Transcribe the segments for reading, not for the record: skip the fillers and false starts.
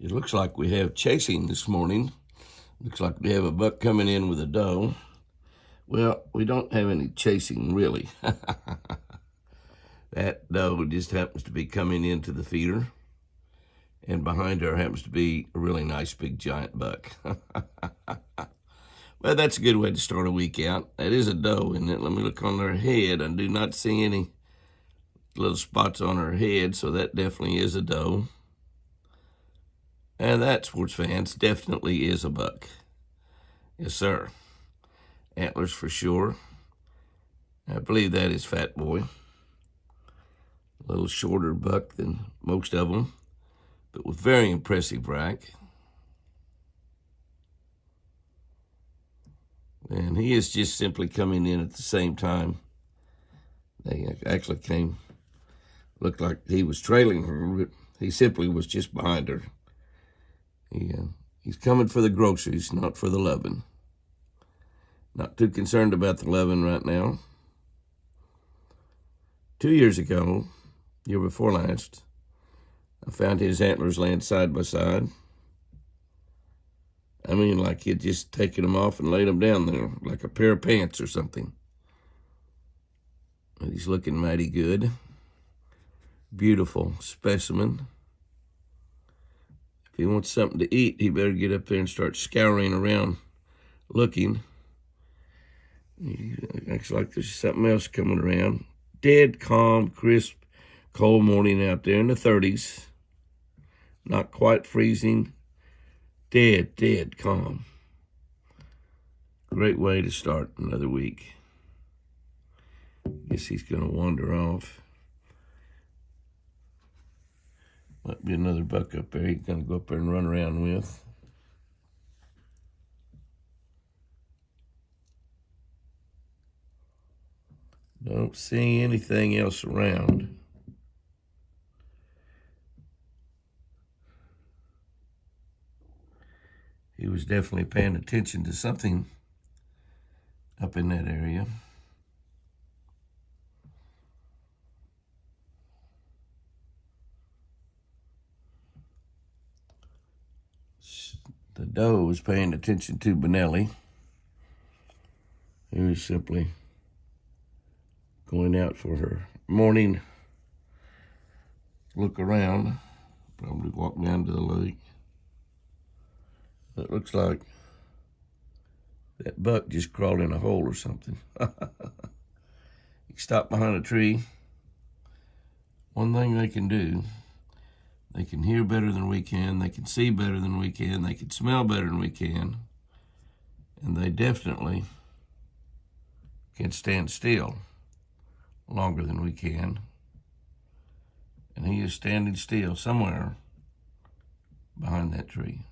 It looks like we have chasing this morning. Looks like we have a buck coming in with a doe. Well, we don't have any chasing, really. That doe just happens to be coming into the feeder, and behind her happens to be a really nice big giant buck. Well, that's a good way to start a week out. That is a doe, isn't it? Let me look on her head. I do not see any little spots on her head, so that definitely is a doe. And that, sports fans, definitely is a buck. Yes, sir. Antlers for sure. I believe that is Fat Boy. A little shorter buck than most of them, but with very impressive rack. And he is just simply coming in at the same time. They actually looked like he was trailing her, but he simply was just behind her. He's coming for the groceries, not for the loving. Not too concerned about the loving right now. 2 years ago, year before last, I found his antlers laying side by side. I mean, like he'd just taken them off and laid them down there, like a pair of pants or something. And he's looking mighty good. Beautiful specimen. If he wants something to eat, he better get up there and start scouring around, looking. It looks like there's something else coming around. Dead, calm, crisp, cold morning out there in the 30s. Not quite freezing. Dead, calm. Great way to start another week. Guess he's going to wander off. Might be another buck up there he's going to go up there and run around with. Don't see anything else around. He was definitely paying attention to something up in that area. The doe was paying attention to Benelli. He was simply going out for her morning look around. Probably walk down to the lake. It looks like that buck just crawled in a hole or something. He stopped behind a tree. One thing they can do, they can hear better than we can, they can see better than we can, they can smell better than we can, and they definitely can stand still longer than we can. And he is standing still somewhere behind that tree.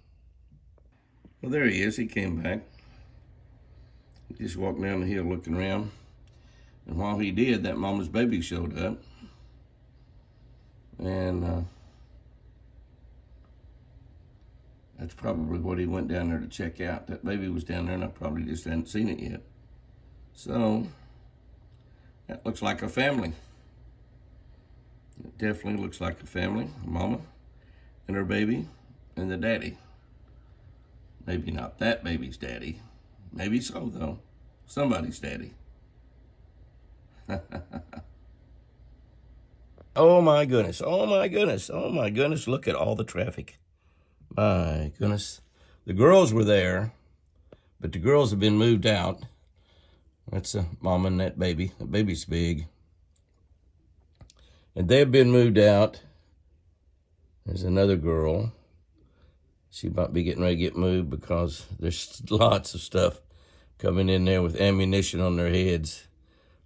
Well, there he is. He came back. He just walked down the hill looking around. And while he did, that mama's baby showed up. And that's probably what he went down there to check out. That baby was down there, and I probably just hadn't seen it yet. So, that looks like a family. It definitely looks like a family. A mama and her baby and the daddy. Maybe not that baby's daddy. Maybe so, though. Somebody's daddy. Oh, my goodness. Oh, my goodness. Oh, my goodness. Look at all the traffic. My goodness. The girls were there, but the girls have been moved out. That's a mama and that baby. The baby's big. And they've been moved out. There's another girl. She might be getting ready to get moved because there's lots of stuff coming in there with ammunition on their heads.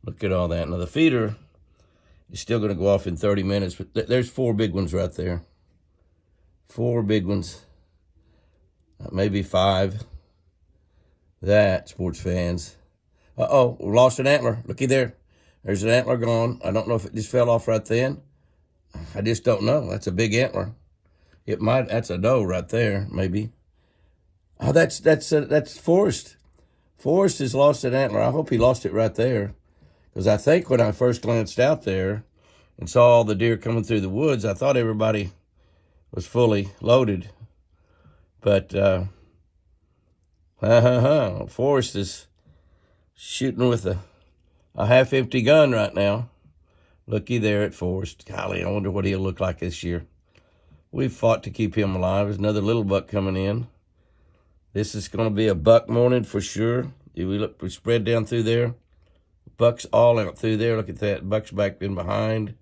Look at all that. Now, the feeder is still going to go off in 30 minutes, but there's 4 big ones right there. 4 big ones. Maybe 5. That, sports fans. Uh-oh, we lost an antler. Looky there. There's an antler gone. I don't know if it just fell off right then. I just don't know. That's a big antler. It might. That's a doe right there, maybe. Oh, that's Forrest. Forrest has lost an antler. I hope he lost it right there, because I think when I first glanced out there and saw all the deer coming through the woods, I thought everybody was fully loaded. But Forrest is shooting with a half-empty gun right now. Looky there at Forrest. Golly, I wonder what he'll look like this year. We've fought to keep him alive. There's another little buck coming in. This is going to be a buck morning for sure. We spread down through there. Buck's all out through there. Look at that. Buck's back in behind.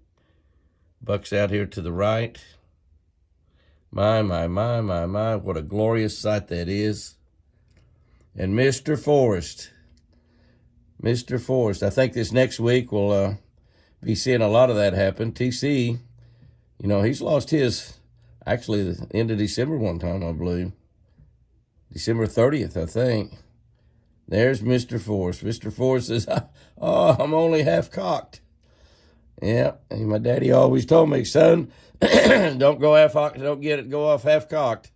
Buck's out here to the right. My. What a glorious sight that is. And Mr. Forrest. Mr. Forrest. I think this next week we'll be seeing a lot of that happen. TC, he's lost his, actually, the end of December one time, I believe. December 30th, I think. There's Mr. Forrest. Mr. Forrest says, I'm only half cocked. Yeah, and my daddy always told me, son, don't go off half cocked.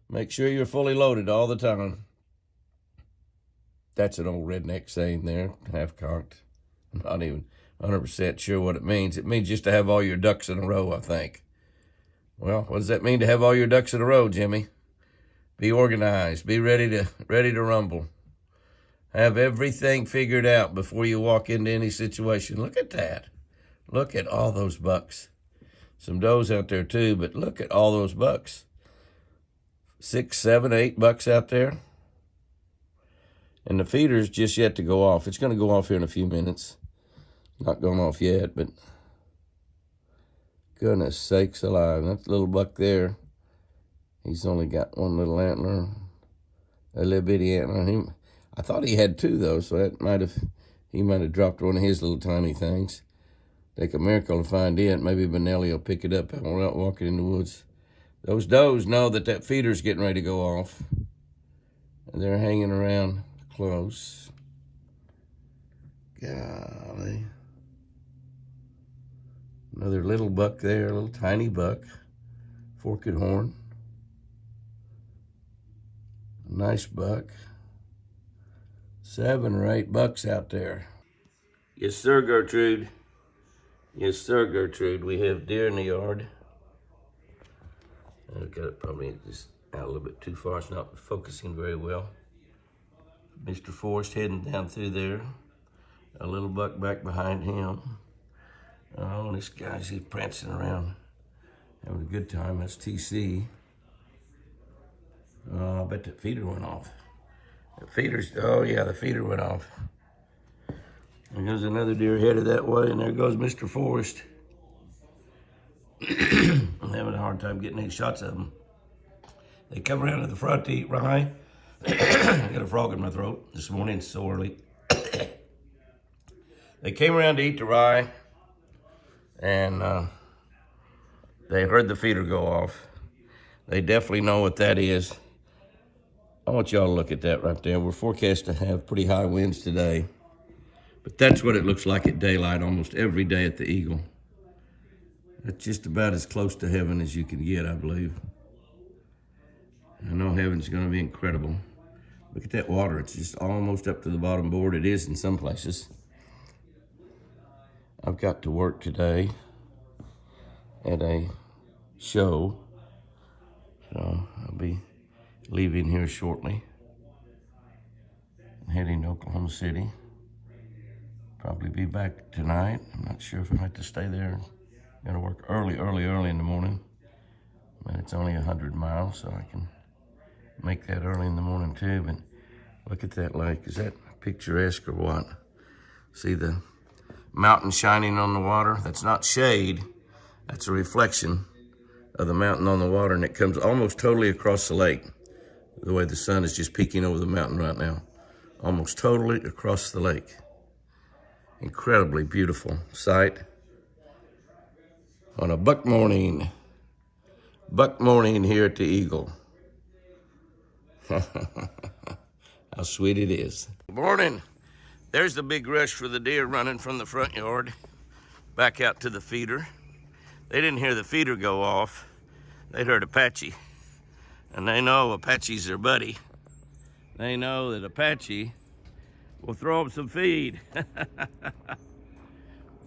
Make sure you're fully loaded all the time. That's an old redneck saying there, half cocked. I'm not even 100% sure what it means. It means just to have all your ducks in a row, I think. Well, what does that mean to have all your ducks in a row, Jimmy? Be organized. Be ready to rumble. Have everything figured out before you walk into any situation. Look at that. Look at all those bucks. Some does out there too, but look at all those bucks. 6, 7, 8 bucks out there. And the feeder's just yet to go off. It's going to go off here in a few minutes. Not going off yet, but goodness sakes alive. That little buck there, he's only got one little antler, a little bitty antler. I thought he had 2, though, so he might have dropped one of his little tiny things. Take a miracle to find it. Maybe Benelli will pick it up and we're out walking in the woods. Those does know that feeder's getting ready to go off. And they're hanging around close. Golly. Another little buck there, a little tiny buck. Forked horn. Nice buck. 7 or 8 bucks out there. Yes, sir, Gertrude. Yes, sir, Gertrude. We have deer in the yard. I've got it probably just out a little bit too far. It's not focusing very well. Mr. Forrest heading down through there. A little buck back behind him. Oh, this guy's he's prancing around, having a good time. That's TC. Oh, I bet the feeder went off. The feeder went off. There goes another deer headed that way, and there goes Mr. Forrest. I'm having a hard time getting any shots of them. They come around to the front to eat rye. I got a frog in my throat this morning, it's so early. They came around to eat the rye, and they heard the feeder go off. They definitely know what that is. I want y'all to look at that right there. We're forecast to have pretty high winds today, but that's what it looks like at daylight almost every day at the Eagle. That's just about as close to heaven as you can get, I believe. I know heaven's going to be incredible. Look at that water. It's just almost up to the bottom board. It is in some places. I've got to work today at a show, so I'll be leaving here shortly. I'm heading to Oklahoma City. Probably be back tonight. I'm not sure if I have to stay there. I'm gonna work early in the morning. But it's only 100 miles, so I can make that early in the morning too. But look at that lake. Is that picturesque or what? See the mountain shining on the water? That's not shade. That's a reflection of the mountain on the water, and it comes almost totally across the lake. The way the sun is just peeking over the mountain right now. Almost totally across the lake. Incredibly beautiful sight. On a buck morning here at the Eagle. How sweet it is. Good morning. There's the big rush for the deer running from the front yard back out to the feeder. They didn't hear the feeder go off. They heard Apache. And they know Apache's their buddy. They know that Apache will throw them some feed.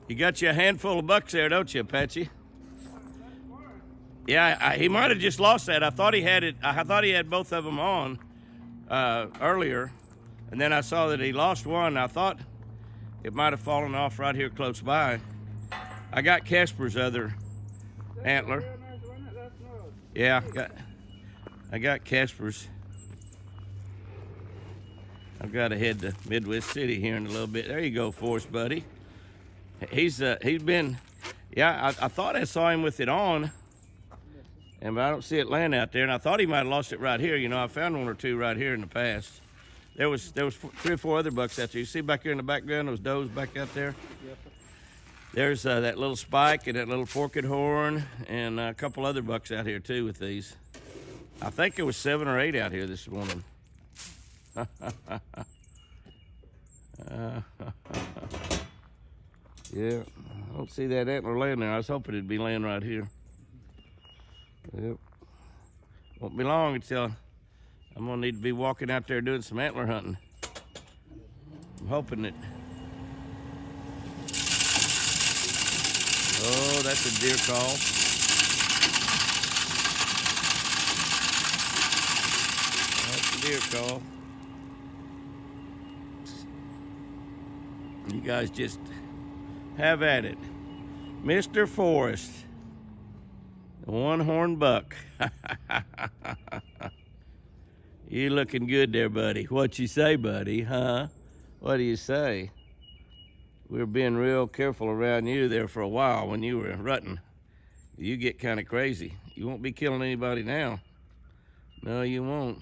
You got you a handful of bucks there, don't you, Apache? Yeah, he might have just lost that. I thought he had it. I thought he had both of them on earlier, and then I saw that he lost one. I thought it might have fallen off right here close by. I got Casper's other antler. Yeah, I got Casper's. I've got to head to Midwest City here in a little bit. There you go, Forrest, buddy. He's been, yeah, I thought I saw him with it on, but I don't see it laying out there. And I thought he might have lost it right here. You know, I found one or two right here in the past. There was 3 or 4 other bucks out there. You see back here in the background, those does back out there? Yes, sir. There's that little spike and that little forked horn and a couple other bucks out here too with these. I think there was 7 or 8 out here this morning. Yeah, I don't see that antler laying there. I was hoping it'd be laying right here. Yep. Won't be long until I'm gonna need to be walking out there doing some antler hunting. I'm hoping that. Oh, that's a deer call. That's a deer call. You guys just have at it. Mr. Forrest, the one-horn buck. You looking good there, buddy. What you say, buddy, huh? What do you say? We were being real careful around you there for a while when you were rutting. You get kind of crazy. You won't be killing anybody now. No, you won't.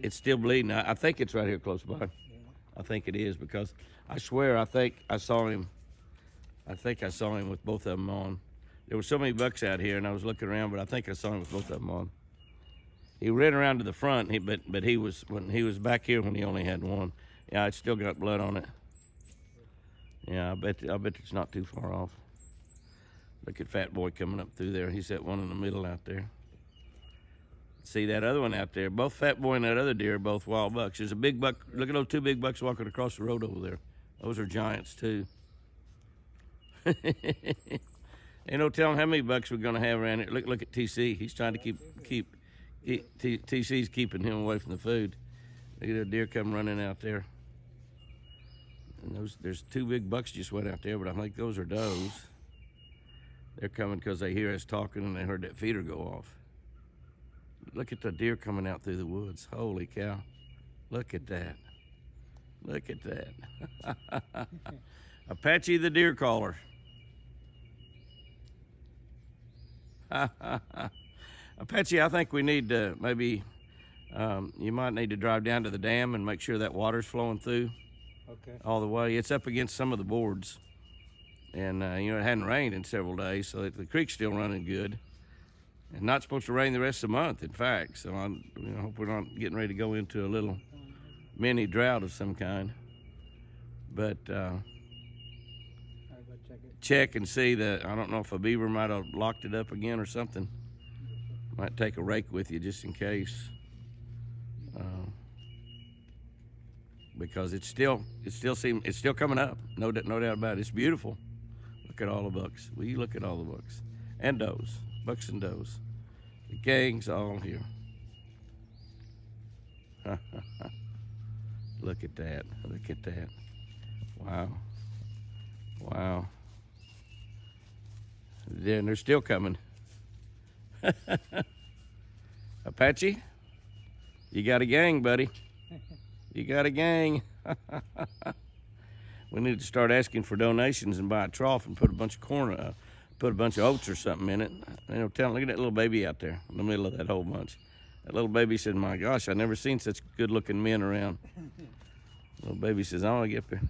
It's still bleeding. I think it's right here close by. I think it is because I swear I think I saw him with both of them on. There were so many bucks out here and I was looking around, but I think I saw him with both of them on. He ran around to the front, but he was back here when he only had one. Yeah, it's still got blood on it. Yeah, I bet it's not too far off. Look at Fat Boy coming up through there. He's that one in the middle out there. See that other one out there? Both Fat Boy and that other deer are both wild bucks. There's a big buck. Look at those 2 big bucks walking across the road over there. Those are giants too. Ain't no telling how many bucks we're gonna have around here. Look at TC. He's trying to keep TC's keeping him away from the food. Look at that deer come running out there. And there's 2 big bucks just went out there, but I think those are does. They're coming because they hear us talking and they heard that feeder go off. Look at the deer coming out through the woods. Holy cow. Look at that. Look at that. Apache the deer caller. Apache, I think we need to maybe, you might need to drive down to the dam and make sure that water's flowing through. Okay. All the way. It's up against some of the boards. And, you know, it hadn't rained in several days, so the creek's still running good. And not supposed to rain the rest of the month, in fact. So I hope we're not getting ready to go into a little mini drought of some kind. But check and see that. I don't know if a beaver might have locked it up again or something. Might take a rake with you just in case. Because it's still coming up. No doubt about it. It's beautiful. Look at all the bucks. Will you look at all the bucks and does? Bucks and does. The gang's all here. Look at that. Look at that. Wow. Wow. Then they're still coming. Apache, you got a gang, buddy. You got a gang. We need to start asking for donations and buy a trough and put a bunch of corn, put a bunch of oats or something in it. You know, look at that little baby out there in the middle of that whole bunch. That little baby said, "My gosh, I never seen such good-looking men around." Little baby says, "I want to get there."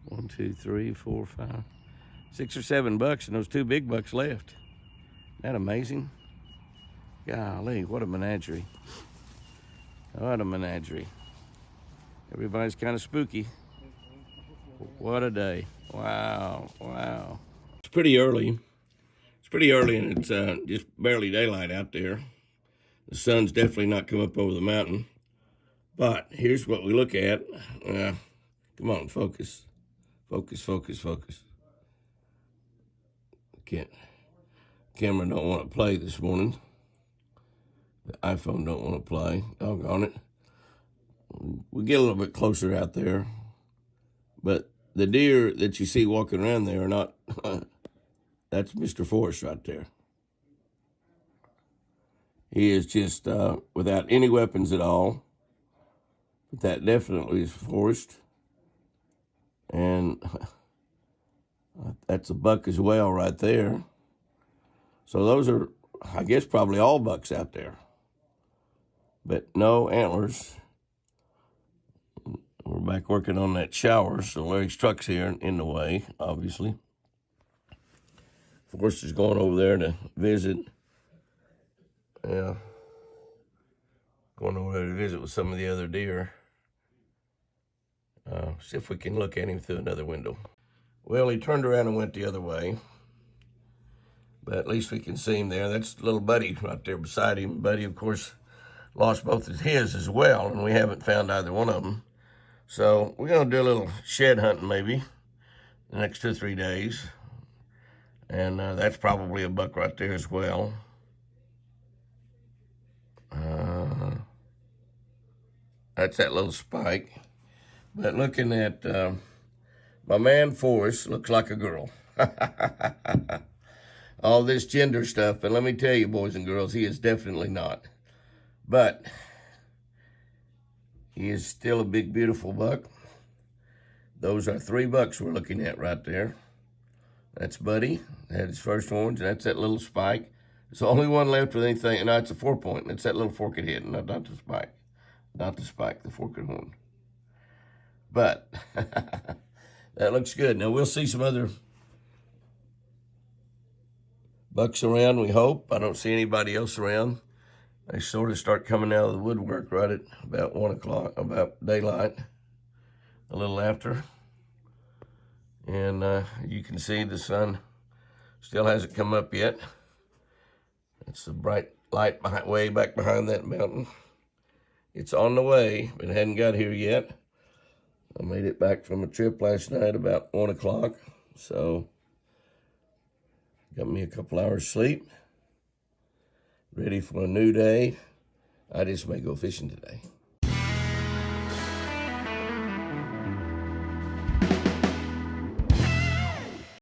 1, 2, 3, 4, 5, 6 or 7 bucks, and those 2 big bucks left. Isn't that amazing? Golly, what a menagerie. What a menagerie. Everybody's kind of spooky. What a day. Wow, wow. It's pretty early. It's pretty early, and it's just barely daylight out there. The sun's definitely not come up over the mountain. But here's what we look at. Come on, focus. Focus, focus, focus. Camera don't want to play this morning. The iPhone don't want to play. Doggone it. We get a little bit closer out there. But the deer that you see walking around there are not, that's Mr. Forrest right there. He is just without any weapons at all. But that definitely is Forrest. And that's a buck as well right there. So those are, I guess, probably all bucks out there. But no antlers. We're back working on that shower, so Larry's truck's here in the way, obviously. Forrest is going over there to visit. Yeah. Going over there to visit with some of the other deer. See if we can look at him through another window. Well, he turned around and went the other way. But at least we can see him there. That's little Buddy right there beside him. Buddy, of course, lost both of his as well, and we haven't found either one of them. So we're going to do a little shed hunting maybe the next 2 or 3 days. And that's probably a buck right there as well. That's that little spike. But looking at my man Forrest, looks like a girl. All this gender stuff, and let me tell you, boys and girls, he is definitely not. But he is still a big, beautiful buck. Those are 3 bucks we're looking at right there. That's Buddy. That's his first orange. That's that little spike. It's the only one left with anything. No, it's a 4-point. It's that little forked head, not the spike. Not the spike, the forked one. But that looks good. Now, we'll see some other bucks around, we hope. I don't see anybody else around. They sort of start coming out of the woodwork right at about 1 o'clock, about daylight, a little after. And you can see the sun still hasn't come up yet. It's a bright light way back behind that mountain. It's on the way, but it hadn't got here yet. I made it back from a trip last night about 1 o'clock, so got me a couple hours sleep. Ready for a new day. I just may go fishing today.